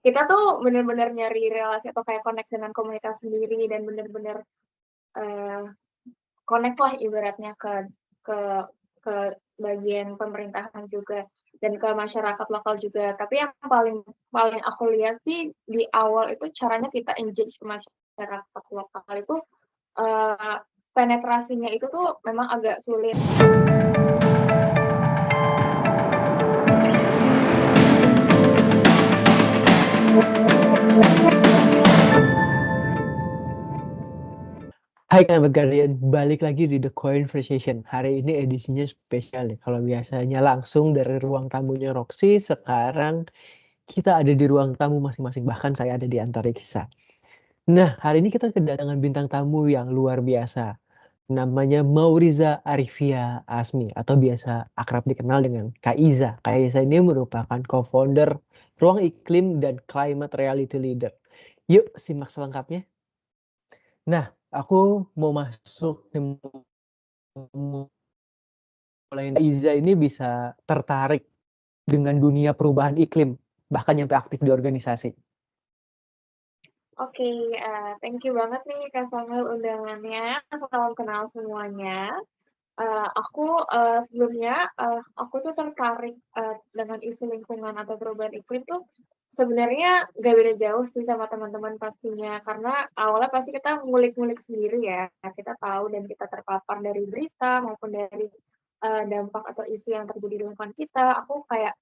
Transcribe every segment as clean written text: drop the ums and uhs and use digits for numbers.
kita tuh bener-bener nyari relasi atau kayak connect dengan komunitas sendiri dan bener-bener connect lah ibaratnya ke ke bagian pemerintahan juga dan ke masyarakat lokal juga. Tapi yang paling paling aku lihat sih di awal itu caranya kita engage ke masyarakat lokal itu penetrasinya itu tuh memang agak sulit. Hai Kerabat Guardian, balik lagi di The Conversation. Hari ini edisinya spesial nih. Kalau biasanya langsung dari ruang tamunya Roxy, sekarang kita ada di ruang tamu masing-masing. Bahkan saya ada di antariksa. Nah, hari ini kita kedatangan bintang tamu yang luar biasa. Namanya Mauriza Arifia Asmi, atau biasa akrab dikenal dengan Kak Iza. Kak Iza ini merupakan co-founder Ruang Iklim dan Climate Reality Leader. Yuk, simak selengkapnya. Nah, aku mau masuk mulai Iza ini bisa tertarik dengan dunia perubahan iklim, bahkan sampai aktif di organisasi. Oke, thank you banget nih Kak Samuel undangannya. Salam kenal semuanya. Sebelumnya aku tuh tertarik dengan isu lingkungan atau perubahan iklim tuh sebenarnya gak beda jauh sih sama teman-teman pastinya, karena awalnya pasti kita ngulik-ngulik sendiri ya. Kita tahu dan kita terpapar dari berita maupun dari dampak atau isu yang terjadi di lingkungan kita. Aku kayak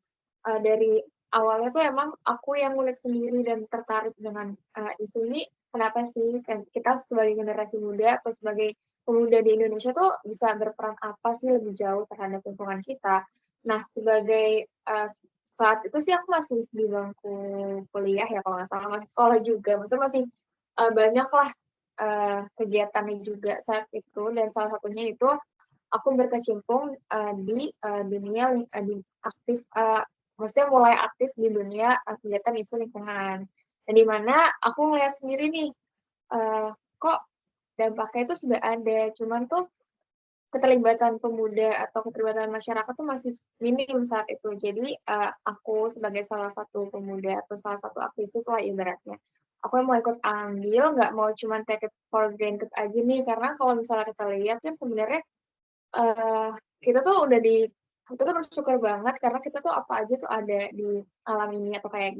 dari awalnya tuh emang aku yang ngulik sendiri dan tertarik dengan isu ini. Kenapa sih kita sebagai generasi muda atau sebagai pemuda di Indonesia tuh bisa berperan apa sih lebih jauh terhadap lingkungan kita. Nah, sebagai saat itu sih aku masih di bangku kuliah ya kalau nggak salah, masih sekolah juga. Maksudnya masih banyak lah kegiatannya juga saat itu, dan salah satunya itu aku berkecimpung di dunia aktif, maksudnya mulai aktif di dunia kegiatan isu lingkungan. Dan di mana aku ngeliat sendiri nih, kok dampaknya itu sudah ada, cuman tuh keterlibatan pemuda atau keterlibatan masyarakat tuh masih minim saat itu. Jadi aku sebagai salah satu pemuda atau salah satu aktivis lah ibaratnya, aku yang mau ikut ambil, nggak mau cuma take it for granted aja nih, karena kalau misalnya kita lihat kan sebenarnya uh, kita tuh udah kita tuh bersyukur banget karena kita tuh apa aja tuh ada di alam ini atau kayak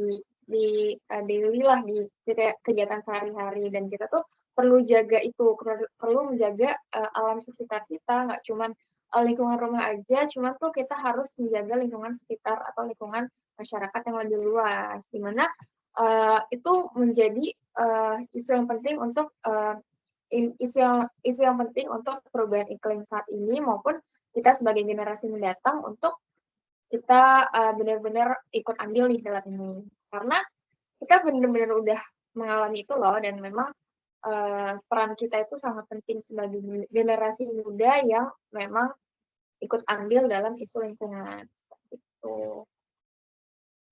di daily lah di kayak kegiatan sehari-hari, dan kita tuh perlu jaga itu, perlu menjaga alam sekitar kita, nggak cuman lingkungan rumah aja, cuman tuh kita harus menjaga lingkungan sekitar atau lingkungan masyarakat yang lebih luas, dimana itu menjadi isu yang penting untuk isu yang penting untuk perubahan iklim saat ini maupun kita sebagai generasi mendatang untuk kita benar-benar ikut andil nih dalam ini, karena kita benar-benar udah mengalami itu loh, dan memang peran kita itu sangat penting sebagai generasi muda yang memang ikut andil dalam isu lingkungan seperti itu.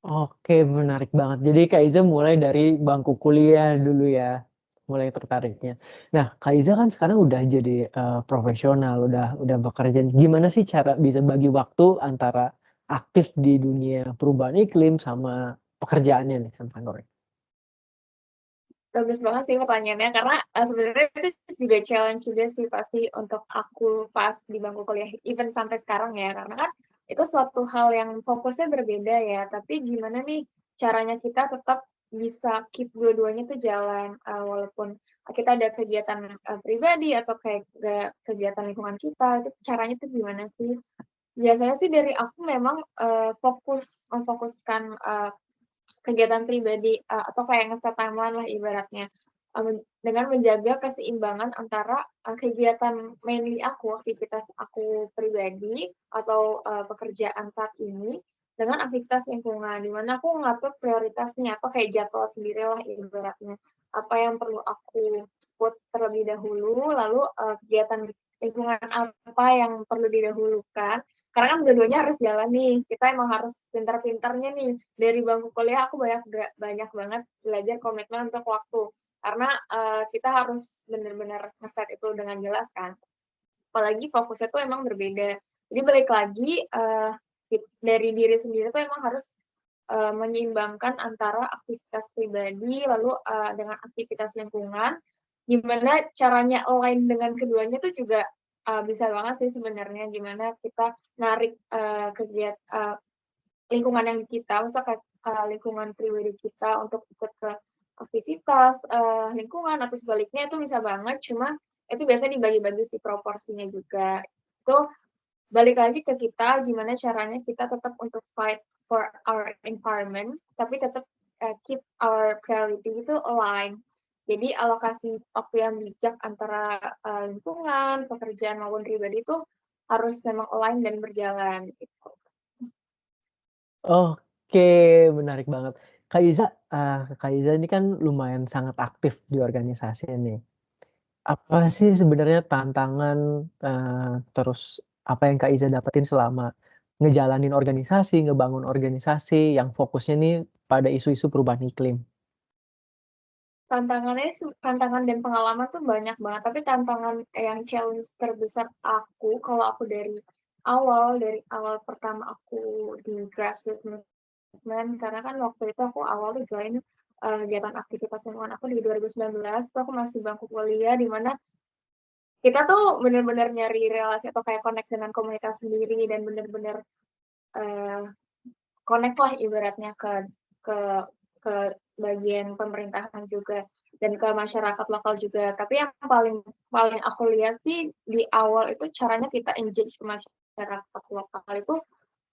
Oke, menarik banget. Jadi Kak Iza mulai dari bangku kuliah dulu ya, mulai tertariknya. Nah, Kak Iza kan sekarang udah jadi profesional, udah bekerja. Gimana sih cara bisa bagi waktu antara aktif di dunia perubahan iklim sama pekerjaannya nih, sama kantornya? Bagus banget sih pertanyaannya, karena sebenarnya itu juga challenge juga sih pasti untuk aku pas di bangku kuliah, even sampai sekarang ya, karena kan itu suatu hal yang fokusnya berbeda ya, tapi gimana nih caranya kita tetap bisa keep dua-duanya tuh jalan, walaupun kita ada kegiatan pribadi atau kayak kegiatan lingkungan kita, itu caranya tuh gimana sih? Biasanya sih dari aku memang memfokuskan kegiatan pribadi atau kayak ngeset timeline lah ibaratnya, dengan menjaga keseimbangan antara kegiatan mainly aku, aktivitas aku pribadi atau pekerjaan saat ini dengan aktivitas lingkungan, di mana aku ngatur prioritasnya apa kayak jadwal sendiri lah ibaratnya, apa yang perlu aku put terlebih dahulu, lalu kegiatan lingkungan apa yang perlu didahulukan, karena kan dua-duanya harus jalan nih, kita emang harus pintar-pintarnya nih. Dari bangku kuliah aku banyak banget belajar komitmen untuk waktu, karena kita harus benar-benar ngeset itu dengan jelas kan, apalagi fokusnya tuh emang berbeda. Jadi balik lagi dari diri sendiri tuh emang harus menyeimbangkan antara aktivitas pribadi lalu, dengan aktivitas lingkungan. Gimana caranya align dengan keduanya tuh juga, bisa banget sih sebenarnya gimana kita narik, lingkungan yang kita, misal kayak, lingkungan pribadi kita untuk ikut ke aktivitas, lingkungan atau sebaliknya itu bisa banget, cuma itu biasanya dibagi-bagi sih proporsinya juga. Itu balik lagi ke kita gimana caranya kita tetap untuk fight for our environment, tapi tetap, keep our priority itu align. Jadi alokasi waktu yang bijak antara, lingkungan, pekerjaan maupun pribadi itu harus memang align dan berjalan gitu. Oke, menarik banget. Kak Iza ini kan lumayan sangat aktif di organisasi nih. Apa sih sebenarnya tantangan, terus apa yang Kak Iza dapetin selama ngejalanin organisasi, ngebangun organisasi yang fokusnya nih pada isu-isu perubahan iklim? Tantangan dan pengalaman tuh banyak banget, tapi tantangan yang challenge terbesar aku, kalau aku dari awal pertama aku di grassroots movement, karena kan waktu itu aku awal tuh join, kegiatan aktivitas lingkungan aku di 2019, itu aku masih bangku kuliah, di mana kita tuh bener-bener nyari relasi atau kayak connect dengan komunitas sendiri dan bener-bener, eee, connect lah ibaratnya ke ke bagian pemerintahan juga dan ke masyarakat lokal juga. Tapi yang paling paling aku lihat sih di awal itu caranya kita engage ke masyarakat lokal itu,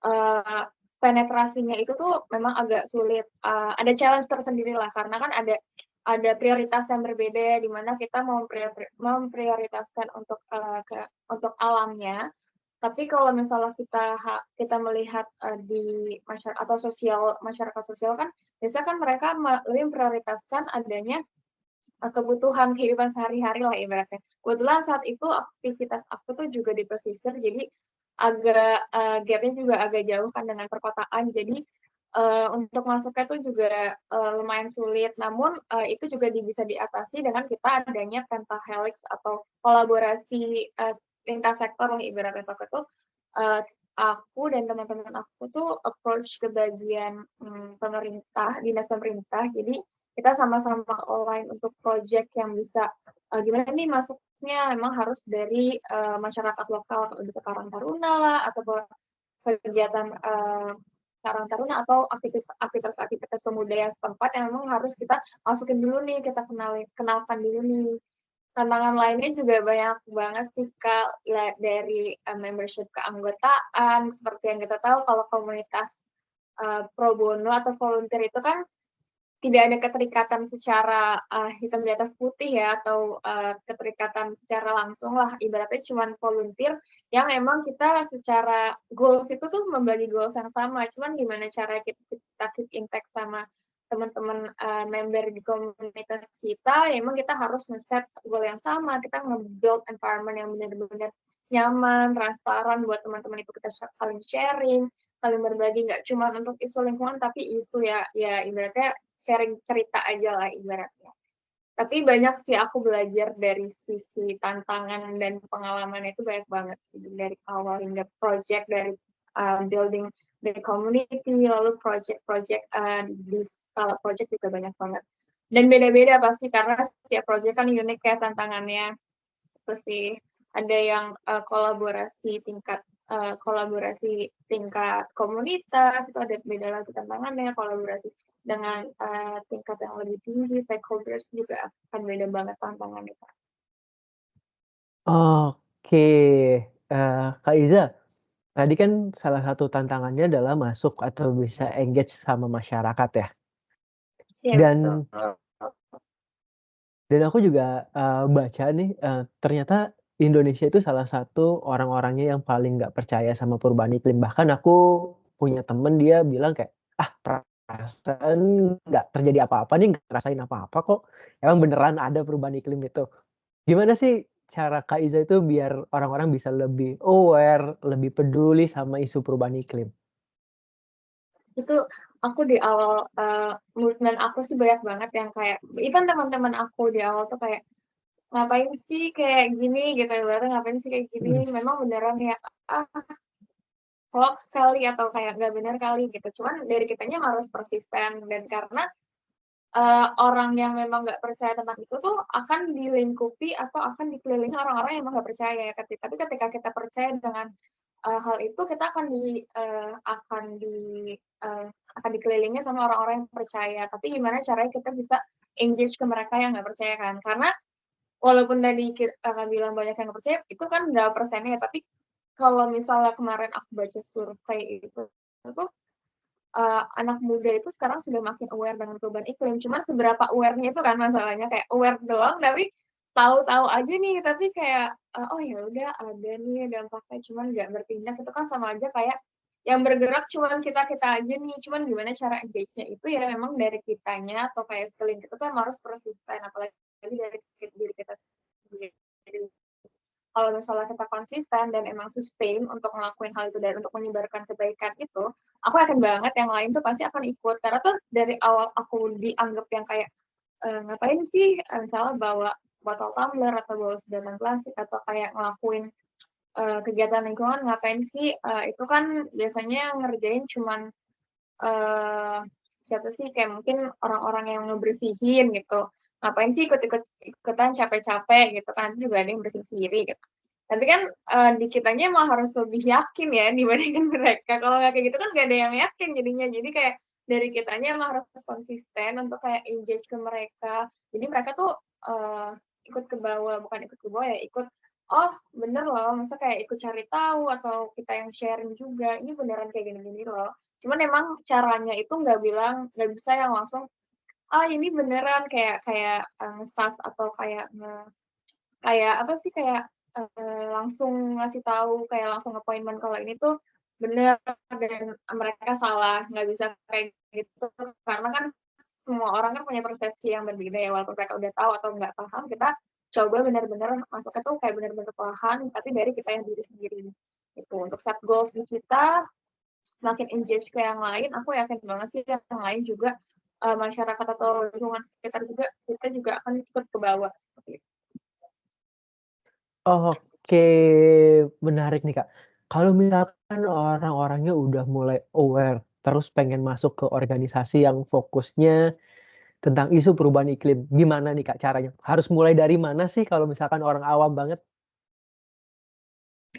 eee, penetrasinya itu tuh memang agak sulit, ada challenge tersendiri lah karena kan ada prioritas yang berbeda di mana kita memprioritaskan untuk alamnya, tapi kalau misalnya kita melihat, di atau masyarakat sosial kan, biasanya kan mereka lebih memprioritaskan adanya, kebutuhan kehidupan sehari-hari lah ibaratnya. Kebetulan saat itu aktivitas aku tuh juga di pesisir, jadi agak, gap-nya juga agak jauh kan dengan perkotaan. Jadi, untuk masuknya tuh juga, lumayan sulit. Namun, itu juga bisa diatasi dengan kita adanya pentahelix atau kolaborasi, lintas sektor lah ibaratnya. Waktu itu, aku dan teman-teman aku tuh approach ke bagian, pemerintah, dinas pemerintah. Jadi kita sama-sama online untuk project yang bisa, gimana nih masuknya, memang harus dari, masyarakat lokal, bisa Karang Taruna lah, atau kegiatan, Karang Taruna atau aktivitas pemuda yang setempat yang memang harus kita masukin dulu nih, kita kenalkan dulu nih. Tantangan lainnya juga banyak banget sih, Kak, dari, membership keanggotaan, seperti yang kita tahu kalau komunitas, pro bono atau volunteer itu kan tidak ada keterikatan secara, hitam di atas putih ya, atau, keterikatan secara langsung lah, ibaratnya cuman volunteer yang emang kita secara goals itu tuh membagi goals yang sama, cuman gimana cara kita keep intact sama teman-teman, member di komunitas kita, ya emang kita harus nge-set goal yang sama, kita nge-build environment yang benar-benar nyaman, transparan buat teman-teman itu kita saling sharing, saling berbagi, nggak cuma untuk isu lingkungan, tapi isu ya ibaratnya sharing cerita aja lah ibaratnya. Tapi banyak sih aku belajar dari sisi tantangan dan pengalaman itu banyak banget sih dari awal hingga project dari building the community, lalu project-project di skala project juga banyak banget. Dan beda-beda pasti karena setiap project kan unik ya tantangannya. Itu sih ada yang kolaborasi tingkat komunitas itu ada beda lagi tantangannya, kolaborasi dengan tingkat yang lebih tinggi, stakeholders juga akan beda banget tantangannya, Kak. Oke, Kak Iza, tadi kan salah satu tantangannya adalah masuk atau bisa engage sama masyarakat ya, Iya betul. dan aku juga, baca nih, ternyata Indonesia itu salah satu orang-orangnya yang paling nggak percaya sama perubahan iklim. Bahkan aku punya temen dia bilang kayak, "Ah, perasaan nggak terjadi apa-apa nih, nggak ngerasain apa-apa kok. Emang beneran ada perubahan iklim itu." Gimana sih cara Kak Iza itu biar orang-orang bisa lebih aware, lebih peduli sama isu perubahan iklim? Itu aku di awal, movement aku sih banyak banget yang kayak even teman-teman aku di awal tuh kayak, "Ngapain sih kayak gini?" Gitu, ibaratnya, "Ngapain sih kayak gini?" Mhm. Memang beneran ya, ah hoax kali atau kayak nggak benar kali gitu. Cuman dari kitanya harus persisten dan karena orang yang memang nggak percaya tentang itu tuh akan dilingkupi atau akan dikelilingi orang-orang yang emang nggak percaya ya. Tapi ketika kita percaya dengan hal itu, kita akan dikelilingi sama orang-orang yang percaya. Tapi gimana caranya kita bisa engage ke mereka yang nggak percaya kan? Karena walaupun tadi Kakak bilang banyak yang nggak percaya, itu kan berapa persennya. Tapi kalau misalnya kemarin aku baca survei itu anak muda itu sekarang sudah makin aware dengan perubahan iklim. Cuma seberapa aware-nya itu kan masalahnya, kayak aware doang tapi tahu-tahu aja nih, tapi kayak oh ya udah ada nih dampaknya, cuman nggak bertindak. Itu kan sama aja kayak yang bergerak cuman kita-kita aja nih. Cuman gimana cara engage-nya itu ya memang dari kitanya atau kayak sekeliling kita tuh harus persisten, apalagi dari diri kita sendiri. Kalau misalnya kita konsisten dan emang sustain untuk ngelakuin hal itu dan untuk menyebarkan kebaikan itu, aku yakin banget yang lain tuh pasti akan ikut. Karena tuh dari awal aku dianggap yang kayak ngapain sih misalnya bawa botol tumbler atau bawa sedotan plastik atau kayak ngelakuin kegiatan lingkungan, ngapain sih, itu kan biasanya ngerjain cuman siapa sih, kayak mungkin orang-orang yang ngebersihin gitu. Ngapain sih ikutan capek-capek gitu kan, juga ada yang bersihin sendiri gitu. Tapi kan di kitanya emang harus lebih yakin ya dibandingkan mereka. Kalau nggak kayak gitu kan nggak ada yang yakin jadinya. Jadi kayak dari kitanya emang harus konsisten untuk kayak engage ke mereka. Jadi mereka tuh ikut ke bawah, bukan ikut ke bawah ya, ikut oh bener loh, masa kayak ikut cari tahu atau kita yang sharing juga, ini beneran kayak gini-gini loh. Cuman emang caranya itu nggak bisa yang langsung, ah ini beneran kayak kayak ngesas atau kayak apa sih kayak langsung ngasih tahu kayak langsung appointment kalau ini tuh bener dan mereka salah, nggak bisa kayak gitu karena kan semua orang kan punya persepsi yang berbeda ya, walaupun mereka udah tahu atau nggak paham, kita coba benar-benar masuknya tuh kayak benar-benar perlahan tapi dari kita yang diri sendiri itu untuk set goals di kita, makin engage ke yang lain, aku yakin banget sih yang lain juga masyarakat atau lingkungan sekitar juga kita juga akan ikut ke bawah seperti itu. Oke, menarik nih, Kak. Kalau misalkan orang-orangnya udah mulai aware, terus pengen masuk ke organisasi yang fokusnya tentang isu perubahan iklim, gimana nih, Kak, caranya? Harus mulai dari mana sih kalau misalkan orang awam banget?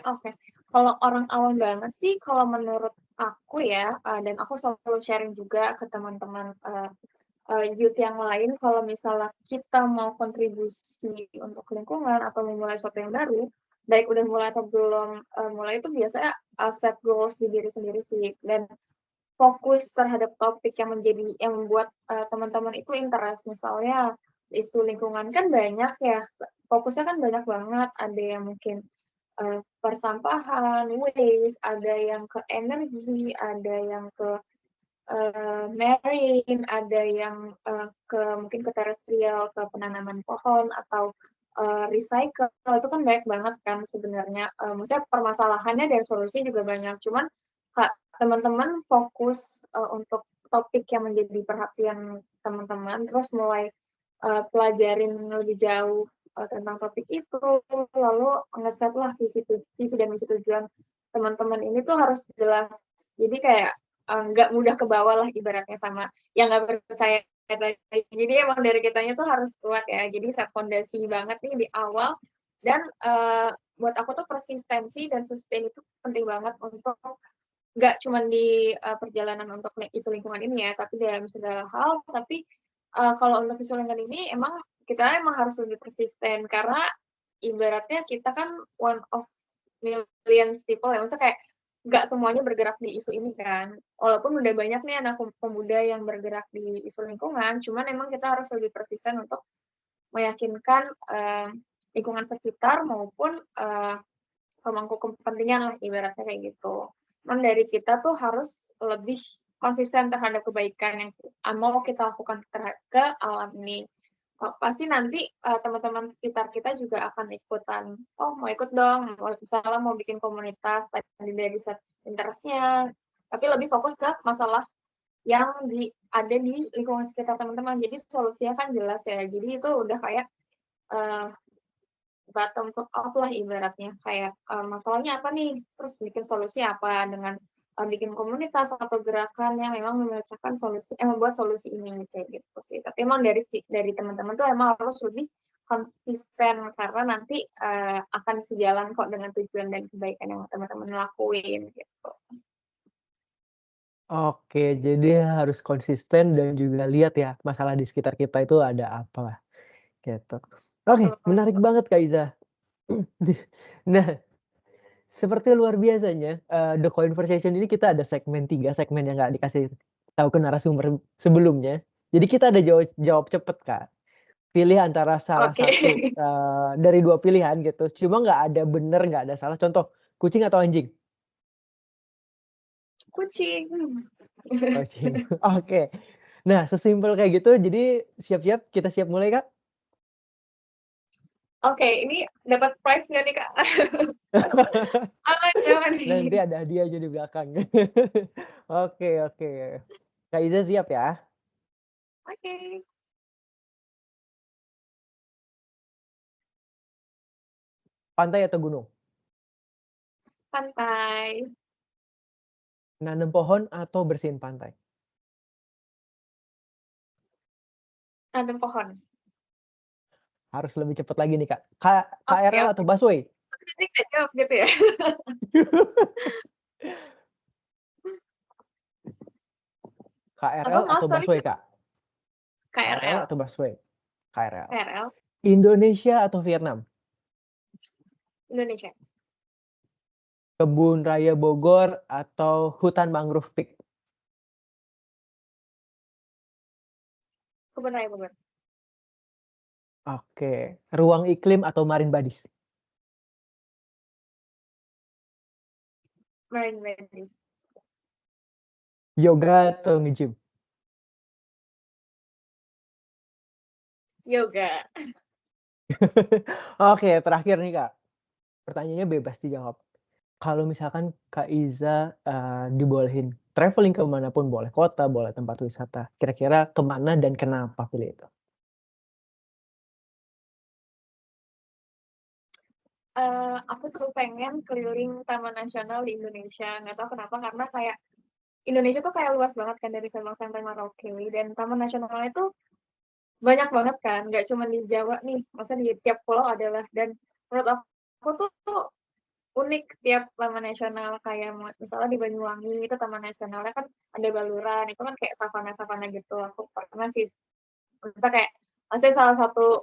Oke, kalau orang awam banget sih, kalau menurut aku ya, dan aku selalu sharing juga ke teman-teman youth yang lain, kalau misalnya kita mau kontribusi untuk lingkungan atau memulai sesuatu yang baru, baik udah mulai atau belum mulai itu biasanya set goals di diri sendiri sih, dan fokus terhadap topik yang membuat teman-teman itu interest. Misalnya isu lingkungan kan banyak ya, fokusnya kan banyak banget. Ada yang mungkin persampahan, waste, ada yang ke energi, ada yang ke marine, ada yang mungkin ke terestrial, ke penanaman pohon atau recycle. Itu kan banyak banget kan sebenarnya. Maksudnya permasalahannya dan solusinya juga banyak. Cuman teman-teman fokus untuk topik yang menjadi perhatian teman-teman, terus mulai pelajarin lebih jauh tentang topik itu, lalu ngeset lah visi dan misi tujuan teman-teman ini tuh harus jelas. Jadi kayak nggak mudah ke bawah lah ibaratnya sama yang nggak percaya tadi. Jadi emang dari kitanya tuh harus kuat ya. Jadi set fondasi banget nih di awal. Dan buat aku tuh persistensi dan sustain itu penting banget untuk nggak cuma di perjalanan untuk isu lingkungan ini ya, tapi dalam segala hal. Tapi kalau untuk isu lingkungan ini kita emang harus lebih persisten karena ibaratnya kita kan one of millions people ya, maksudnya kayak nggak semuanya bergerak di isu ini kan. Walaupun udah banyak nih anak pemuda yang bergerak di isu lingkungan, cuman emang kita harus lebih persisten untuk meyakinkan lingkungan sekitar maupun pemangku kepentingan lah ibaratnya kayak gitu. Cuman dari kita tuh harus lebih konsisten terhadap kebaikan yang mau kita lakukan ke alam ini. Pasti nanti teman-teman sekitar kita juga akan ikutan. Oh mau ikut dong, misalnya mau bikin komunitas tadi dari set interestnya, tapi lebih fokus ke masalah yang ada di lingkungan sekitar teman-teman. Jadi solusinya kan jelas ya. Jadi itu udah kayak bottom to up lah ibaratnya, kayak, masalahnya apa nih, terus bikin solusi apa dengan, bikin komunitas atau gerakan yang memang membuat solusi ini, kayak gitu sih. Tapi emang dari teman-teman tuh emang harus lebih konsisten karena nanti, akan sejalan kok dengan tujuan dan kebaikan yang teman-teman lakuin, gitu. Oke, jadi harus konsisten dan juga lihat ya, masalah di sekitar kita itu ada apa, gitu. Oke, menarik Betul. banget Kak Iza. Nah, seperti luar biasanya, The Conversation ini kita ada segmen 3 segmen yang nggak dikasih tahu ke narasumber sebelumnya. Jadi kita ada jawab jawab cepet, Kak. Pilih antara salah Oke. satu, dari 2 pilihan gitu, cuma nggak ada bener, nggak ada salah. Contoh, kucing atau anjing? Kucing. Kucing. Oke. Nah, sesimpel kayak gitu, jadi siap-siap, kita siap mulai, Kak? Oke, ini dapat prize nggak nih, Kak? Aman aman Nanti nih. ada hadiahnya di belakang. Oke oke. Kak Iza siap ya? Oke. Pantai atau gunung? Pantai. Nanam pohon atau bersihin pantai? Nanam pohon. Harus lebih cepat lagi nih, Kak. Oke KRL oke. atau busway? Tapi nanti nggak jawab gitu ya? Apa, KRL Mas? atau Sorry, busway, Kak? Kak? KRL KRL. atau busway? KRL. KRL. Indonesia atau Vietnam? Indonesia. Kebun Raya Bogor atau hutan mangrove peak? Kebun Raya Bogor. Oke. Ruang iklim atau Marine Buddies? Marine Rapids. Yoga atau nge-gym? Yoga. Oke, terakhir nih, Kak. Pertanyaannya bebas dijawab. Kalau misalkan Kak Iza, dibolehin traveling ke mana pun, boleh kota, boleh tempat wisata, kira-kira ke mana dan kenapa pilih itu? Aku tuh pengen keliling taman nasional di Indonesia, nggak tahu kenapa, karena kayak Indonesia tuh kayak luas banget kan dari Sabang sampai Merauke, dan taman nasionalnya tuh banyak banget kan, nggak cuma di Jawa nih, maksudnya di tiap pulau adalah, dan menurut aku tuh unik tiap taman nasional, kayak misalnya di Banyuwangi itu taman nasionalnya kan ada baluran, itu kan kayak savana-savana gitu. Aku pernah sih, misalnya kayak maksudnya salah satu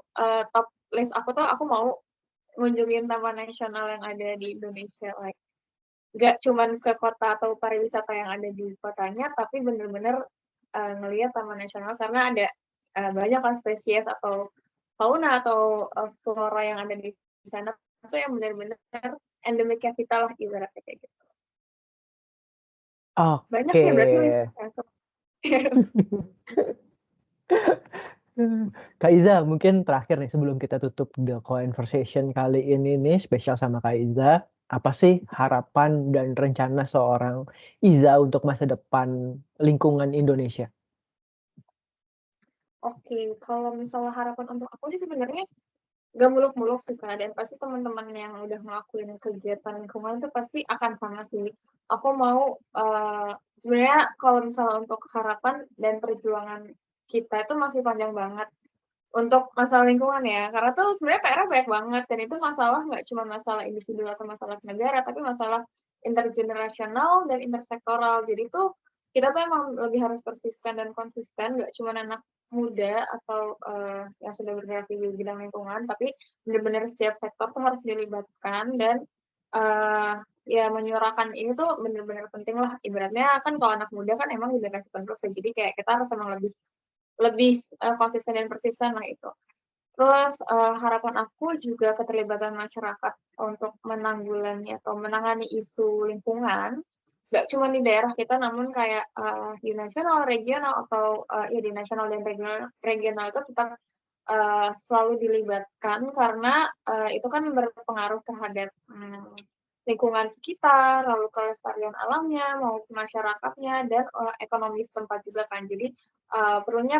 top list aku tuh aku mau ngunjungin taman nasional yang ada di Indonesia, like nggak cuman ke kota atau pariwisata yang ada di kotanya, tapi bener-bener ngelihat taman nasional karena ada banyak kan spesies atau fauna atau flora yang ada di sana itu yang benar-benar endemiknya kita lah ibaratnya kayak gitu. Banyak Oke. ya berarti listnya. Kak Iza, mungkin terakhir nih sebelum kita tutup The Conversation kali ini nih spesial sama Kak Iza, apa sih harapan dan rencana seorang Iza untuk masa depan lingkungan Indonesia? Oke, kalau misalnya harapan untuk aku sih sebenarnya gak muluk-muluk sih Kak, dan pasti teman-teman yang udah ngelakuin kegiatan lingkungan itu pasti akan sama sih. Aku mau sebenarnya kalau misalnya untuk harapan dan perjuangan kita itu masih panjang banget untuk masalah lingkungan ya, karena tuh sebenarnya PR-nya banyak banget dan itu masalah nggak cuma masalah individu atau masalah negara, tapi masalah intergenerasional dan intersektoral. Jadi tuh kita tuh emang lebih harus persisten dan konsisten, nggak cuma anak muda atau yang sudah bergerak di bidang lingkungan, tapi benar-benar setiap sektor tuh harus dilibatkan dan ya menyuarakan ini tuh benar-benar penting lah. Ibaratnya kan kalau anak muda kan emang generasi penerus ya, jadi kayak kita harus emang lebih lebih konsisten dan persisten lah itu. Terus harapan aku juga keterlibatan masyarakat untuk menanggulangi atau menangani isu lingkungan, nggak cuma di daerah kita namun kayak di nasional, regional atau ya di nasional dan regional itu tetap selalu dilibatkan karena itu kan berpengaruh terhadap lingkungan sekitar, lalu kelestarian alamnya maupun masyarakatnya dan ekonomi setempat juga kan. Jadi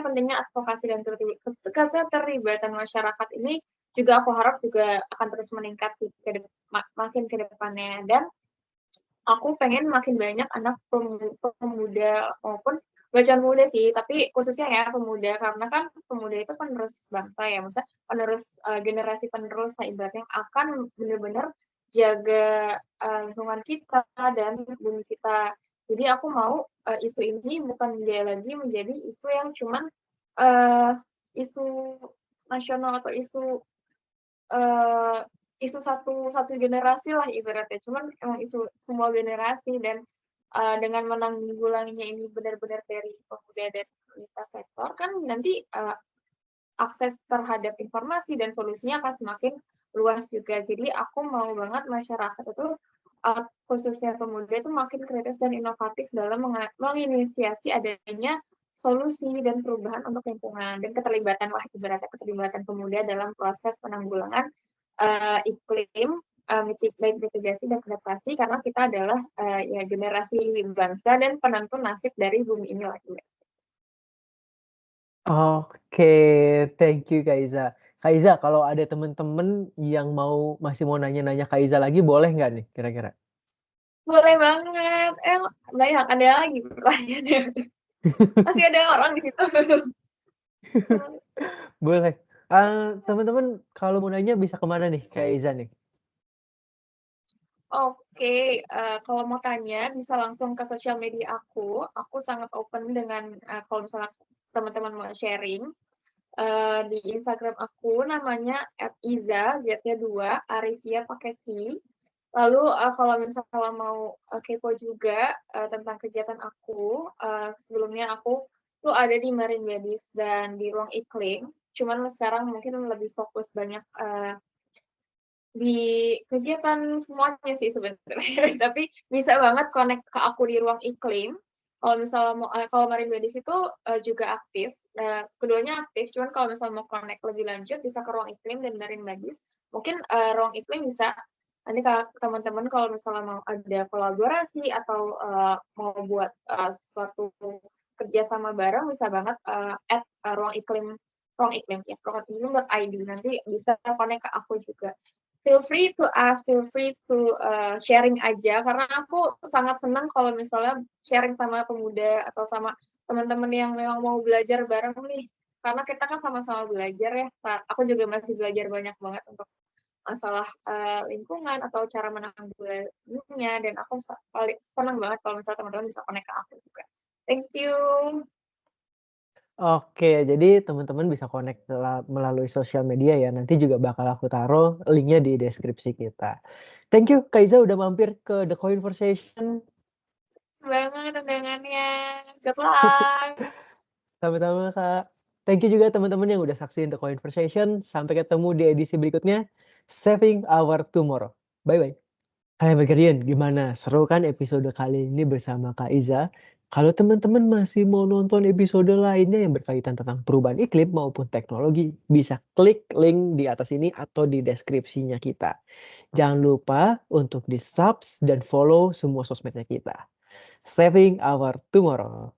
pentingnya advokasi dan keterlibatan masyarakat ini juga aku harap juga akan terus meningkat sih makin ke depannya. Dan aku pengen makin banyak anak pemuda maupun gak cuma pemuda sih, tapi khususnya ya pemuda, karena kan pemuda itu penerus bangsa ya, maksudnya penerus generasi penerus lah ibaratnya, akan benar-benar jaga lingkungan kita dan bumi kita. Jadi aku mau isu ini bukan lagi menjadi isu yang cuman isu nasional atau isu satu generasi lah ibaratnya, cuman emang isu semua generasi. Dan dengan menanggulanginya ini benar-benar dari pemuda dan lintas sektor, kan nanti akses terhadap informasi dan solusinya akan semakin luas juga. Jadi aku mau banget masyarakat itu khususnya pemuda itu makin kritis dan inovatif dalam menginisiasi adanya solusi dan perubahan untuk lingkungan, dan keterlibatan pemuda dalam proses penanggulangan iklim, baik mitigasi dan adaptasi, karena kita adalah ya generasi bangsa dan penentu nasib dari bumi ini lagi. Oke, thank you Kak Iza. Kak Iza, kalau ada temen-temen yang masih mau nanya-nanya Kak Iza lagi, boleh nggak nih kira-kira? Boleh banget. Banyak ada lagi pertanyaannya. Masih ada orang di situ. Boleh. Teman-teman kalau mau nanya bisa kemana nih Kak Iza nih? Oke, kalau mau tanya bisa langsung ke sosial media aku. Aku sangat open dengan kalau misalnya teman-teman mau sharing. Di Instagram aku namanya @iza, Z-nya 2, Arifia pakai C. Lalu kalau misalnya mau kepo juga tentang kegiatan aku, sebelumnya aku tuh ada di Marine Medis dan di Ruang Iklim. Cuman sekarang mungkin lebih fokus banyak di kegiatan semuanya sih sebenarnya. Tapi bisa banget connect ke aku di Ruang Iklim. Kalau misalnya mau kalau Marine Medis itu juga aktif, keduanya aktif. Cuman kalau misalnya mau connect lebih lanjut bisa ke Ruang Iklim dan Marine Medis. Mungkin Ruang Iklim bisa nanti teman-teman kalau misalnya mau ada kolaborasi atau mau buat suatu kerjasama bareng, bisa banget add Ruang Iklim ya, ruangiklim.id, nanti bisa connect ke aku juga. Feel free to ask, feel free to sharing aja, karena aku sangat senang kalau misalnya sharing sama pemuda atau sama teman-teman yang memang mau belajar bareng nih, karena kita kan sama-sama belajar ya. Aku juga masih belajar banyak banget untuk masalah lingkungan atau cara menanggulanginya, dan aku paling senang banget kalau misalnya teman-teman bisa connect ke aku juga. Thank you. Oke, jadi teman-teman bisa connect melalui sosial media ya. Nanti juga bakal aku taruh linknya di deskripsi kita. Thank you Kak Iza udah mampir ke The Conversation. Banget undangannya. Good luck. Sama-sama Kak. Thank you juga teman-teman yang udah saksiin The Conversation. Sampai ketemu di edisi berikutnya. Saving Our Tomorrow. Bye-bye. Hai Guardian, gimana? Seru kan episode kali ini bersama Kak Iza? Kalau teman-teman masih mau nonton episode lainnya yang berkaitan tentang perubahan iklim maupun teknologi, bisa klik link di atas ini atau di deskripsinya kita. Jangan lupa untuk di-subs dan follow semua sosmednya kita. Saving Our Tomorrow.